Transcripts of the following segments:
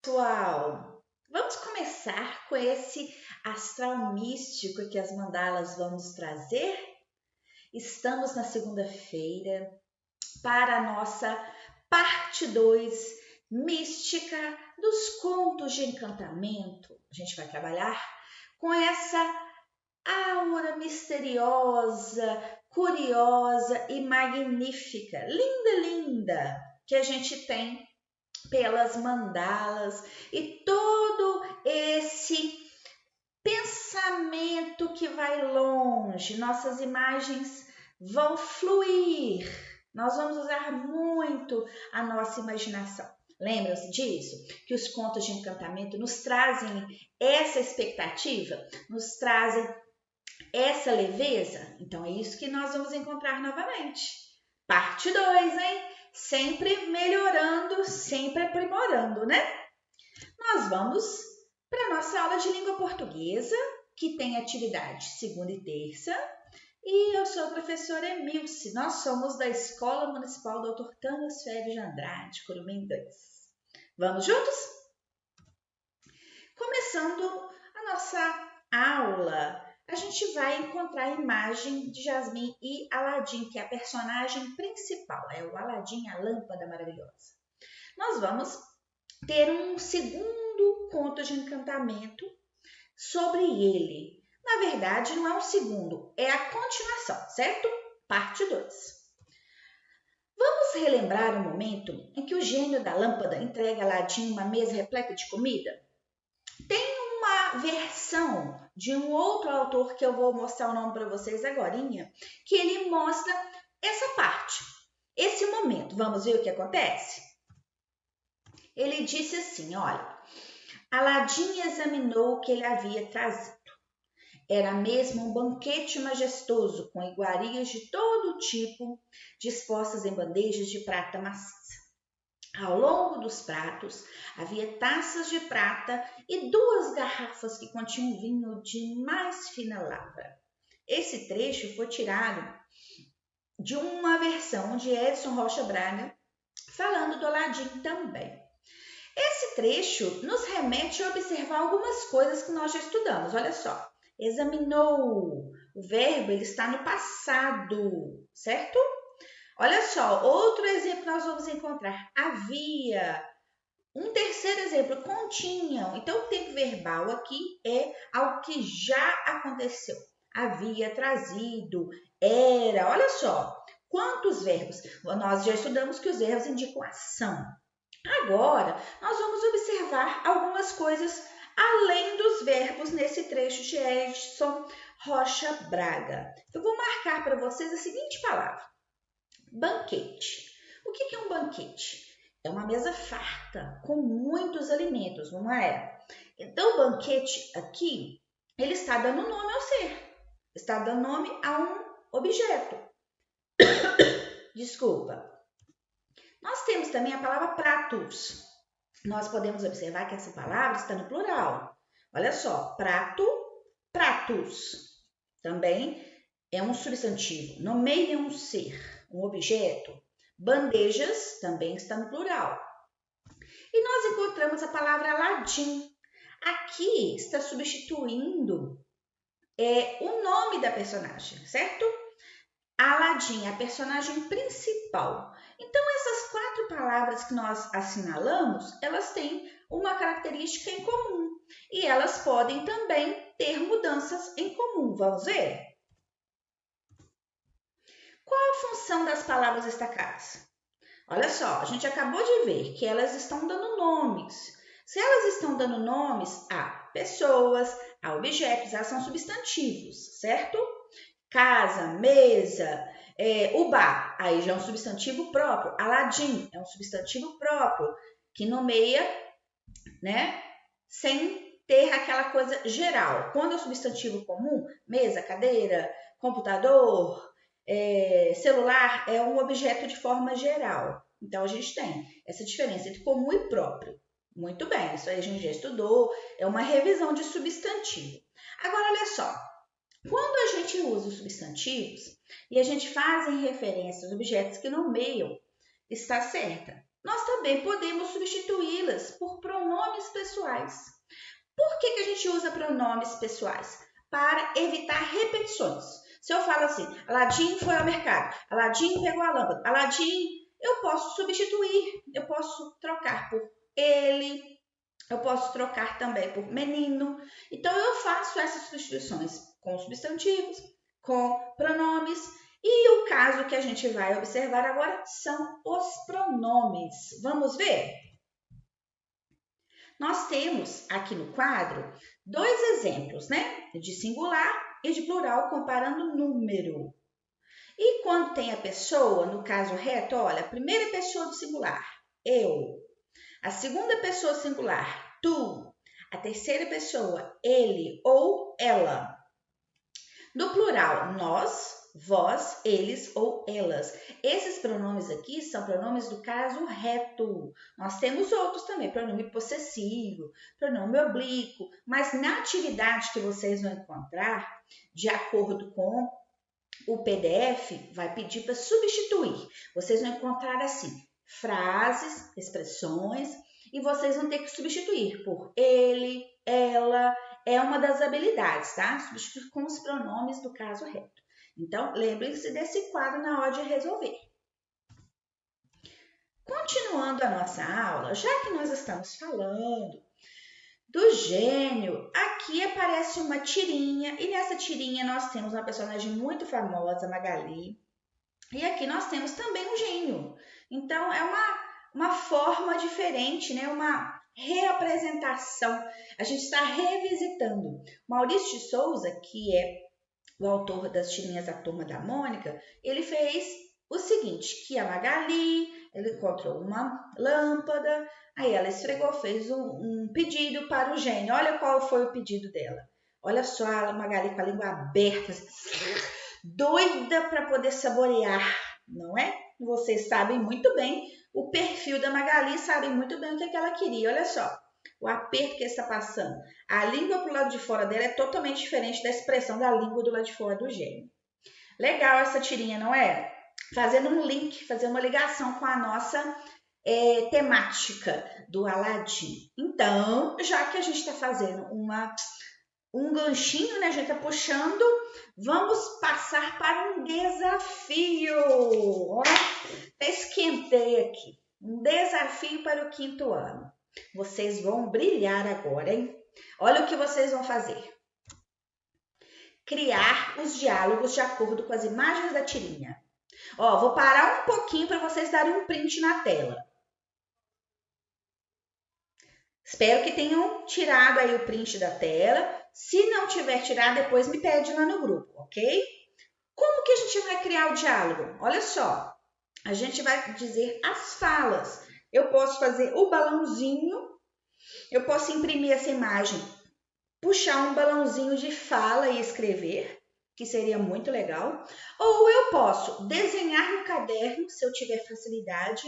Pessoal, vamos começar com esse astral místico que as mandalas vão nos trazer? Estamos na segunda-feira para a nossa parte 2 mística dos contos de encantamento. A gente vai trabalhar com essa aura misteriosa, curiosa e magnífica, linda, linda, que a gente tem pelas mandalas e todo esse pensamento que vai longe, nossas imagens vão fluir. Nós vamos usar muito a nossa imaginação. Lembram-se disso? Que os contos de encantamento nos trazem essa expectativa, nos trazem essa leveza. Então é isso que nós vamos encontrar novamente. Parte 2, hein? Sempre melhorando, sempre aprimorando, né? Nós vamos para a nossa aula de língua portuguesa, que tem atividade segunda e terça. E eu sou a professora Emilce. Nós somos da Escola Municipal Dr. Tânios Ferreira de Andrade, Curumim 2. Vamos juntos? Começando a nossa aula, a gente vai encontrar a imagem de Jasmim e Aladim, que é a personagem principal, é o Aladim, a lâmpada maravilhosa. Nós vamos ter um segundo conto de encantamento sobre ele. Na verdade, não é um segundo, é a continuação, certo? Parte 2. Vamos relembrar o momento em que o gênio da lâmpada entrega a Aladim uma mesa repleta de comida? Tem uma versão de um outro autor que eu vou mostrar o nome para vocês agorinha, que ele mostra essa parte, esse momento. Vamos ver o que acontece? Ele disse assim, olha, Aladim examinou o que ele havia trazido. Era mesmo um banquete majestoso, com iguarias de todo tipo, dispostas em bandejas de prata maciça. Ao longo dos pratos havia taças de prata e 2 garrafas que continham vinho de mais fina lavra. Esse trecho foi tirado de uma versão de Edson Rocha Braga, falando do Aladim também. Esse trecho nos remete a observar algumas coisas que nós já estudamos. Olha só, examinou, o verbo ele está no passado, certo? Olha só, outro exemplo nós vamos encontrar. Havia. Um terceiro exemplo, continham. Então, o tempo verbal aqui é algo que já aconteceu. Havia trazido, era. Olha só, quantos verbos. Nós já estudamos que os verbos indicam ação. Agora, nós vamos observar algumas coisas além dos verbos nesse trecho de Edson Rocha Braga. Eu vou marcar para vocês a seguinte palavra. Banquete. O que é um banquete? É uma mesa farta, com muitos alimentos, não é? Então, o banquete aqui, ele está dando nome ao ser. Está dando nome a um objeto. Desculpa. Nós temos também a palavra pratos. Nós podemos observar que essa palavra está no plural. Olha só, prato, pratos. Também é um substantivo. Nomeia um ser, um objeto. Bandejas também está no plural. E nós encontramos a palavra Aladim. Aqui está substituindo o nome da personagem, certo? Aladim é a personagem principal. Então, essas 4 palavras que nós assinalamos, elas têm uma característica em comum. E elas podem também ter mudanças em comum. Vamos ver? Qual a função das palavras destacadas? Olha só, a gente acabou de ver que elas estão dando nomes. Se elas estão dando nomes a pessoas, a objetos, elas são substantivos, certo? Casa, mesa, o bar, aí já é um substantivo próprio. Aladim é um substantivo próprio que nomeia, né, sem ter aquela coisa geral. Quando é um substantivo comum, mesa, cadeira, computador, celular, é um objeto de forma geral. Então, a gente tem essa diferença entre comum e próprio. Muito bem, isso aí a gente já estudou, é uma revisão de substantivo. Agora, olha só, quando a gente usa os substantivos e a gente faz em referência aos objetos que nomeiam, está certa. nós também podemos substituí-las por pronomes pessoais. Por que a gente usa pronomes pessoais? Para evitar repetições. Se eu falo assim, Aladim foi ao mercado, Aladim pegou a lâmpada, Aladim, eu posso substituir, eu posso trocar por ele, eu posso trocar também por menino. Então, eu faço essas substituições com substantivos, com pronomes. E o caso que a gente vai observar agora são os pronomes. Vamos ver? Nós temos aqui no quadro 2 exemplos, né? De singular e de plural, comparando número. E quando tem a pessoa, no caso reto, olha, a primeira pessoa do singular, eu. A segunda pessoa singular, tu. A terceira pessoa, ele ou ela. No plural, nós, vós, eles ou elas. Esses pronomes aqui são pronomes do caso reto. Nós temos outros também, pronome possessivo, pronome oblíquo, mas na atividade que vocês vão encontrar, de acordo com o PDF, vai pedir para substituir. Vocês vão encontrar assim, frases, expressões, e vocês vão ter que substituir por ele, ela. É uma das habilidades, tá? Substituir com os pronomes do caso reto. Então, lembrem-se desse quadro na hora de resolver. Continuando a nossa aula, já que nós estamos falando do gênio, aqui aparece uma tirinha, e nessa tirinha nós temos uma personagem muito famosa, Magali, e aqui nós temos também um gênio. Então, é uma forma diferente, né? Uma reapresentação. A gente está revisitando. Maurício de Souza, que é o autor das tirinhas da Turma da Mônica, ele fez o seguinte, que a Magali, ele encontrou uma lâmpada, aí ela esfregou, fez um pedido para o gênio. Olha qual foi o pedido dela. Olha só a Magali com a língua aberta, doida para poder saborear, não é? Vocês sabem muito bem, o perfil da Magali sabe muito bem o que ela queria. Olha só, o aperto que está passando. A língua para o lado de fora dela é totalmente diferente da expressão da língua do lado de fora do gênio. Legal essa tirinha, não é? Fazendo um link, fazendo uma ligação com a nossa temática do Aladim. Então, já que a gente está fazendo um ganchinho, né? A gente está puxando, vamos passar para um desafio. Ó, até esquentei aqui. Um desafio para o 5º ano. Vocês vão brilhar agora, hein? Olha o que vocês vão fazer. Criar os diálogos de acordo com as imagens da tirinha. Ó, vou parar um pouquinho para vocês darem um print na tela. Espero que tenham tirado aí o print da tela. Se não tiver tirado, depois me pede lá no grupo, ok? Como que a gente vai criar o diálogo? Olha só, a gente vai dizer as falas. Eu posso fazer o balãozinho, eu posso imprimir essa imagem, puxar um balãozinho de fala e escrever, que seria muito legal. Ou eu posso desenhar no caderno, se eu tiver facilidade,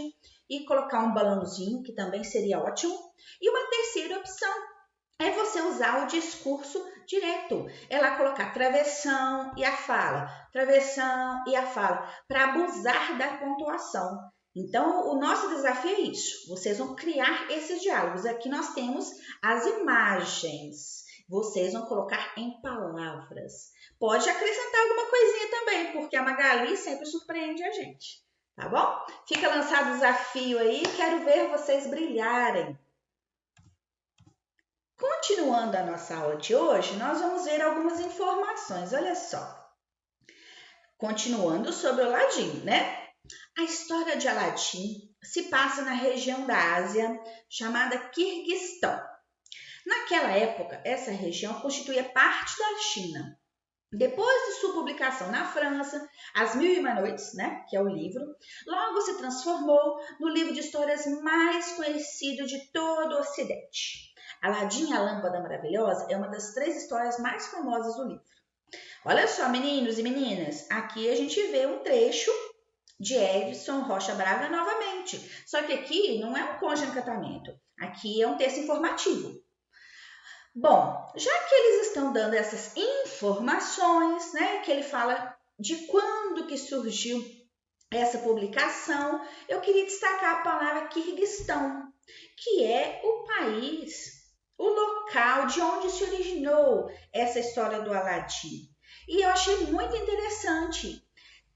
e colocar um balãozinho, que também seria ótimo. E uma terceira opção é você usar o discurso direto. Ela colocar travessão e a fala, para abusar da pontuação. Então, o nosso desafio é isso. Vocês vão criar esses diálogos. Aqui nós temos as imagens. Vocês vão colocar em palavras. Pode acrescentar alguma coisinha também, porque a Magali sempre surpreende a gente. Tá bom? Fica lançado o desafio aí. Quero ver vocês brilharem. Continuando a nossa aula de hoje, nós vamos ver algumas informações. Olha só. Continuando sobre o Aladim, né? A história de Aladim se passa na região da Ásia, chamada Quirguistão. Naquela época, essa região constituía parte da China. Depois de sua publicação na França, As Mil e Uma Noites, né, que é o livro, logo se transformou no livro de histórias mais conhecido de todo o Ocidente. Aladim e a Lâmpada Maravilhosa é uma das 3 histórias mais famosas do livro. Olha só, meninos e meninas, aqui a gente vê um trecho de Edson Rocha Braga novamente. Só que aqui não é um conto de encantamento, aqui é um texto informativo. Bom, já que eles estão dando essas informações, né, que ele fala de quando que surgiu essa publicação, eu queria destacar a palavra Quirguistão, que é o país, o local de onde se originou essa história do Aladim. E eu achei muito interessante.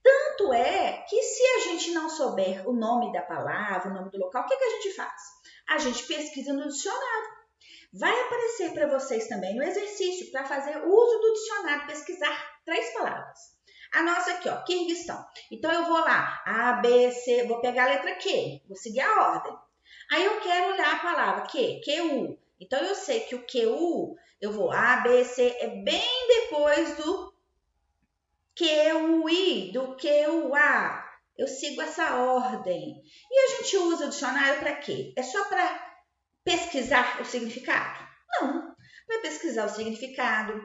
Tanto é que se a gente não souber o nome da palavra, o nome do local, o que a gente faz? A gente pesquisa no dicionário. Vai aparecer para vocês também no exercício para fazer uso do dicionário, pesquisar 3 palavras. A nossa aqui, ó, Quirguistão. Então eu vou lá, A, B, C, vou pegar a letra Q, vou seguir a ordem. Aí eu quero olhar a palavra QU. Então eu sei que o QU, eu vou A, B, C, é bem depois do QUI, do QUA. Eu sigo essa ordem. E a gente usa o dicionário para quê? É só para pesquisar o significado? Não. Para pesquisar o significado,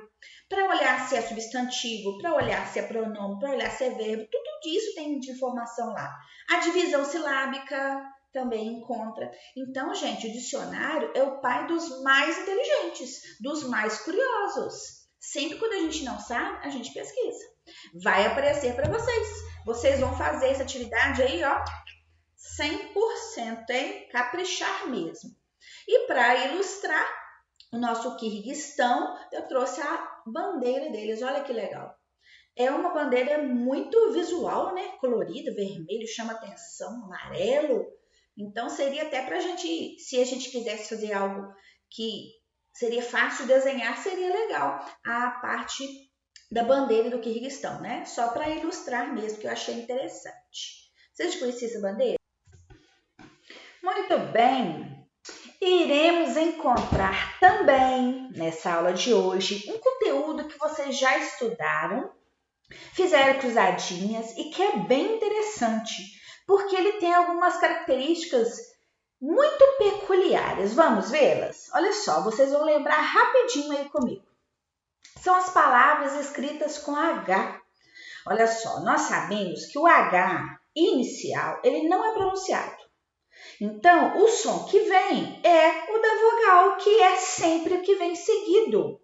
para olhar se é substantivo, para olhar se é pronome, para olhar se é verbo, tudo isso tem de informação lá. A divisão silábica também encontra. Então, gente, o dicionário é o pai dos mais inteligentes, dos mais curiosos. Sempre quando a gente não sabe, a gente pesquisa. Vai aparecer para vocês. Vocês vão fazer essa atividade aí, ó, 100%, hein? Caprichar mesmo. E para ilustrar o nosso Quirguistão, eu trouxe a bandeira deles. Olha que legal. É uma bandeira muito visual, né? Colorida, vermelho, chama atenção, amarelo. Então, seria até para a gente, se a gente quisesse fazer algo que seria fácil desenhar, seria legal a parte da bandeira do Quirguistão, né? Só para ilustrar mesmo, que eu achei interessante. Vocês conheciam essa bandeira? Muito bem! Iremos encontrar também, nessa aula de hoje, um conteúdo que vocês já estudaram, fizeram cruzadinhas e que é bem interessante, porque ele tem algumas características muito peculiares. Vamos vê-las? Olha só, vocês vão lembrar rapidinho aí comigo. São as palavras escritas com H. Olha só, nós sabemos que o H inicial, ele não é pronunciado. Então, o som que vem é o da vogal, que é sempre o que vem seguido.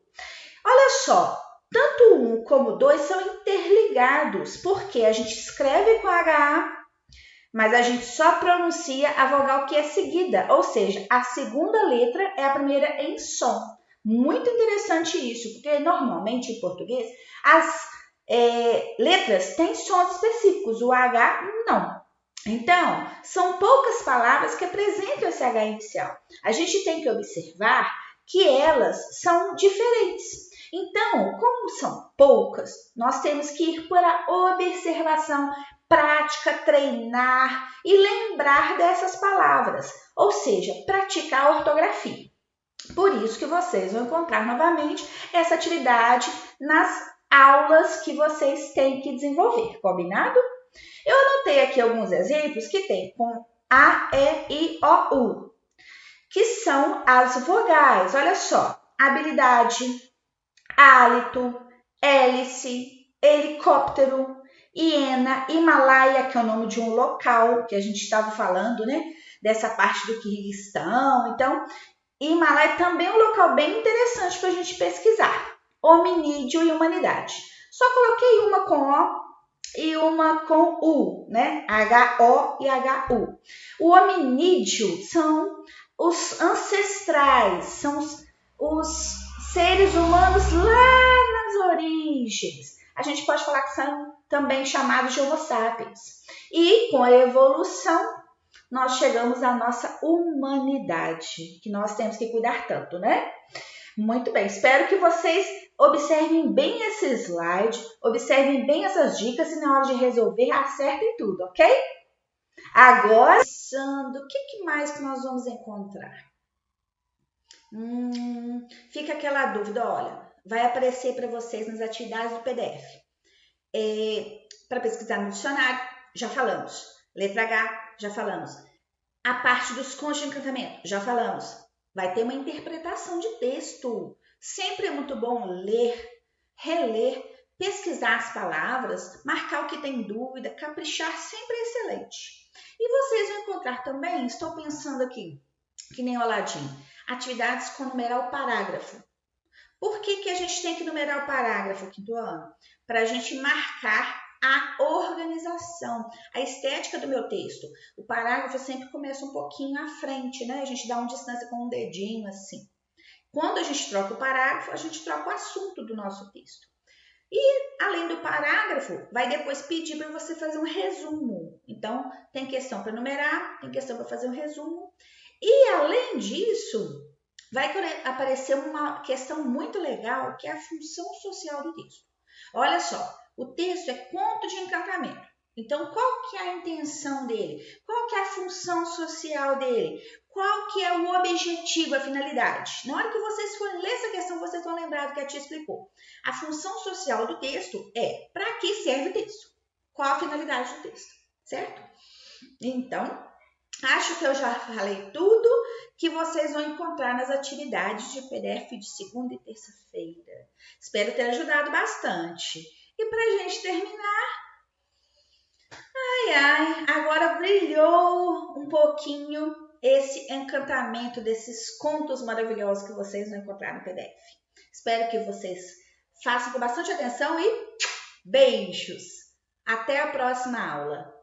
Olha só, tanto um como dois são interligados, porque a gente escreve com HA, mas a gente só pronuncia a vogal que é seguida, ou seja, a segunda letra é a primeira em som. Muito interessante isso, porque normalmente em português as letras têm sons específicos, o H não. Então, são poucas palavras que apresentam esse H inicial. A gente tem que observar que elas são diferentes. Então, como são poucas, nós temos que ir para a observação prática, treinar e lembrar dessas palavras, ou seja, praticar a ortografia. Por isso que vocês vão encontrar novamente essa atividade nas aulas que vocês têm que desenvolver, combinado? Eu anotei aqui alguns exemplos que tem com A, E, I, O, U, que são as vogais. Olha só, habilidade, hálito, hélice, helicóptero, hiena, Himalaia, que é o nome de um local que a gente estava falando, né? Dessa parte do Quirguistão. Então, Himalaia também é um local bem interessante para a gente pesquisar. Hominídeo e humanidade. Só coloquei uma com O e uma com U, né? H-O e H-U. O hominídeo são os ancestrais, são os seres humanos lá nas origens. A gente pode falar que são também chamados de Homo sapiens. E com a evolução, nós chegamos à nossa humanidade, que nós temos que cuidar tanto, né? Muito bem, espero que vocês observem bem esse slide, observem bem essas dicas e na hora de resolver, acertem tudo, ok? Agora, o que mais que nós vamos encontrar? Fica aquela dúvida, olha, vai aparecer para vocês nas atividades do PDF. Para pesquisar no dicionário, já falamos. Letra H, já falamos. A parte dos contos de encantamento, já falamos. Vai ter uma interpretação de texto. Sempre é muito bom ler, reler, pesquisar as palavras, marcar o que tem dúvida, caprichar, sempre é excelente. E vocês vão encontrar também, estou pensando aqui, que nem o Aladim, atividades com numerar o parágrafo. Por que a gente tem que numerar o parágrafo, quinto ano? Para a gente marcar a organização, a estética do meu texto. O parágrafo sempre começa um pouquinho à frente, né? A gente dá uma distância com um dedinho assim. Quando a gente troca o parágrafo, a gente troca o assunto do nosso texto. E, além do parágrafo, vai depois pedir para você fazer um resumo. Então, tem questão para numerar, tem questão para fazer um resumo. E, além disso, vai aparecer uma questão muito legal, que é a função social do texto. Olha só, o texto é conto de encantamento. Então, qual que é a intenção dele? Qual que é a função social dele? Qual que é o objetivo, a finalidade? Na hora que vocês forem ler essa questão, vocês vão lembrar do que a tia explicou. A função social do texto é para que serve o texto? Qual a finalidade do texto? Certo? Então, acho que eu já falei tudo que vocês vão encontrar nas atividades de PDF de segunda e terça-feira. Espero ter ajudado bastante. E para a gente terminar, agora brilhou um pouquinho esse encantamento desses contos maravilhosos que vocês vão encontrar no PDF. Espero que vocês façam com bastante atenção e beijos! Até a próxima aula!